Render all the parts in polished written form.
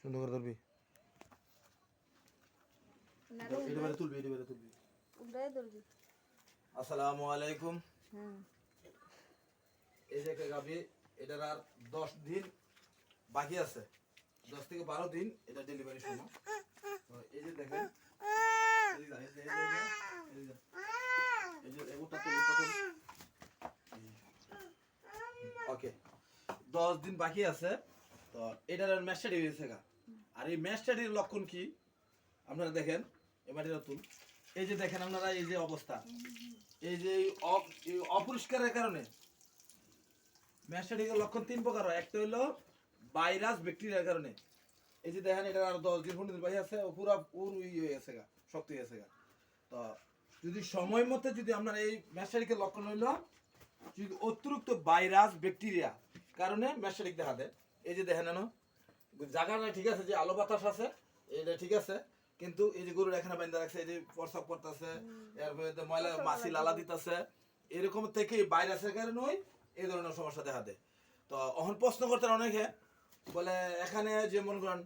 সুন্দর করে ধরবি। আসসালামু আলাইকুম। এই যে একটা গাভী, এটার আর 10 দিন বাকি আছে, 10 থেকে 12 দিন এটা ডেলিভারি সময়। তো এই যে দেখেন, ওকে 10 দিন বাকি আছে। তো এটার ম্যাস্টাডি হয়েছে গা। আর এই ম্যাস্টাডির লক্ষণ কি আপনারা দেখেন, এবারে নতুন এই যে দেখেন আপনারা, এই যে অবস্থা, এই যে এই অপরিষ্কারের কারণে ম্যাস্টাডিকের লক্ষণ 3 প্রকার হয়। একটা হইলো ভাইরাস ব্যাকটেরিয়ার কারণে। এই যে দেখেন, এটা আর 10 দিন 15 দিন বাকি আছে, পুরা হয়ে গেছে গা, শক্ত হয়ে গেছে গা। তো যদি সময় মতো যদি আপনার এই ম্যাস্টাডিকের লক্ষণ হইলো যদি অতিরিক্ত ভাইরাস ব্যাকটেরিয়া কারণে ম্যাস্টাডিক দেখা দেয়। এই যে দেখেন না, জায়গাটা ঠিক আছে, যে আলো বাতাস আছে এটা ঠিক আছে, কিন্তু এই যে গরুর এখানে বান্ধা রাখছে, এই যে প্রস্রাব করতেছে, এরপরে ময়লা মাছি লালা দিতেছে, এরকম থেকে ভাইরাসের কারণে এই ধরনের সমস্যা দেখা দেয়। তো এখন প্রশ্ন করতেন অনেকে, বলে এখানে যে মনে করেন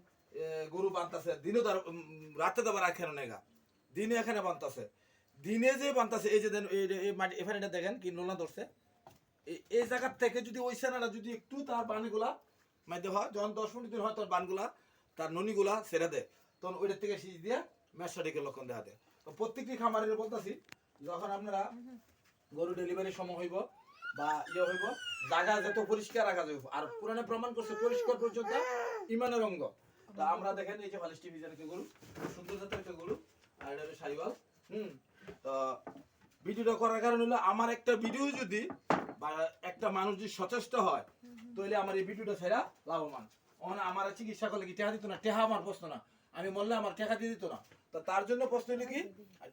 গরু বাঁধতেছে দিনে, তার রাতে তো আবার এখানে নেগা, দিনে এখানে বাঁধতেছে, দিনে যে বাঁধতেছে, এই যে এখানে দেখেন কি নোলা ধরছে, এই জায়গার থেকে যদি ওই সেনাটা যদি একটু তার বানগুলা মাইতে হয়, যখন 10-15 দিন হয় তার বানগুলা তার ননিগুলা ছেড়ে দেয়, তখন ওইটার থেকে সিজ দিয়ে ম্যাস্টাডিকের লক্ষণ দেখা দেয়। তো প্রত্যেকটি খামারের বলতেছি, যখন আপনারা গরু ডেলিভারির সময় হইব বা হইব, জায়গা যত পরিষ্কার রাখা যাবে। আর পুরানে প্রমাণ করছে পরিষ্কার পর্যন্ত ইমানের অঙ্গ। তা আমরা দেখেন, এই যে হলিস্টিন ফ্রিজিয়ান একটা গরু, সুন্দর জাতের একটা গরু, আর এটা হলো শাহিওয়াল। তো ভিডিওটা করার কারণ হলো, আমার একটা ভিডিও যদি বা একটা মানুষ যদি সচেষ্ট হয়, তাহলে আমার এই ভিডিওটা ছেড়া লাভবান। আমার চিকিৎসা করলে কি টেহা দিত না? টেহা আমার প্রশ্ন না, আমি মরলে আমার টেহা দিয়ে দিত না। তো তার জন্য প্রশ্ন হলো কি,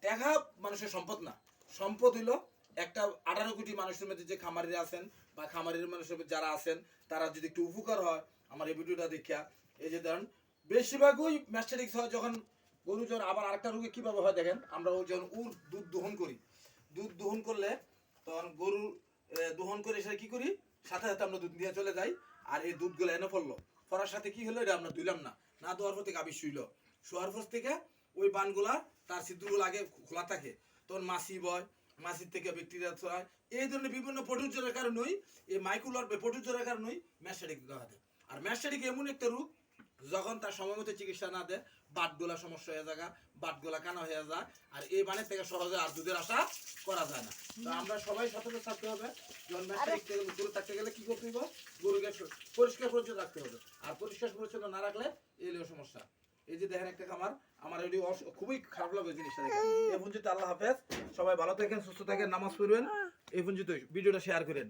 টেহা মানুষের সম্পদ না, সম্পদ হইলো একটা 18 কোটি মানুষের মধ্যে যে খামারিরা আছেন বা খামারের মানুষের যারা আছেন, তারা যদি একটু উপকার হয় আমার এই ভিডিওটা দেখিয়া। এই যে ধরেন, বেশিরভাগই ম্যাস্টাডিক্স হয় যখন গরু, যখন আবার আরেকটা রোগে কিভাবে হয় দেখেন, আমরা যখন দুধ দহন করি, দুধ দহন করলে তখন গরু দহন করে সেটা কি করি, সাথে সাথে আমরা দুধ নিয়ে চলে যাই। আর এই দুধগুলো এনে পড়লো, পড়ার সাথে কি হলো, এটা আমরা ধুইলাম না, না ধোয়ার পর থেকে গাভী শুইলো, শোয়ার পর থেকে ওই বানগুলা তার সিদ্ধগুলো আগে খোলা থাকে, তখন মাছি বয়, মাছির থেকে ব্যাকটেরিয়া ছড়ায়। এই ধরনের বিভিন্ন পটুজ্বরের কারণেই, এই মাইকুলার পটুজ্বরের কারণেই ম্যাস্টাডিক দেখা দেয়। আর ম্যাস্টাডিক এমন একটা রোগ, যখন তার সময় মতো চিকিৎসা না দেয়, বাটগুলা সমস্যা হয়ে যায়, বাটগুলা কানা হয়ে যায়, আর এই বানের থেকে সহজে আর দুধের আশা করা যায় না। তো আমরা সবাই সতর্ক থাকতে হবে, যখন ম্যাস্টাডিক থেকে গরু থাকতে গেলে কি করতে হবে, গরুকে পরিষ্কার পরিচ্ছন্ন রাখতে হবে। আর পরিষ্কার পরিচ্ছন্ন না রাখলে এই হলো সমস্যা। এই যে দেখেন একটা খামার, আমার এটি খুবই খারাপ লাগে জিনিসটা দেখে। এই পর্যন্ত আল্লাহ হাফেজ, সবাই ভালো থাকেন, সুস্থ থাকেন, নামাজ পড়বেন, এই পর্যন্ত ভিডিওটা শেয়ার করেন।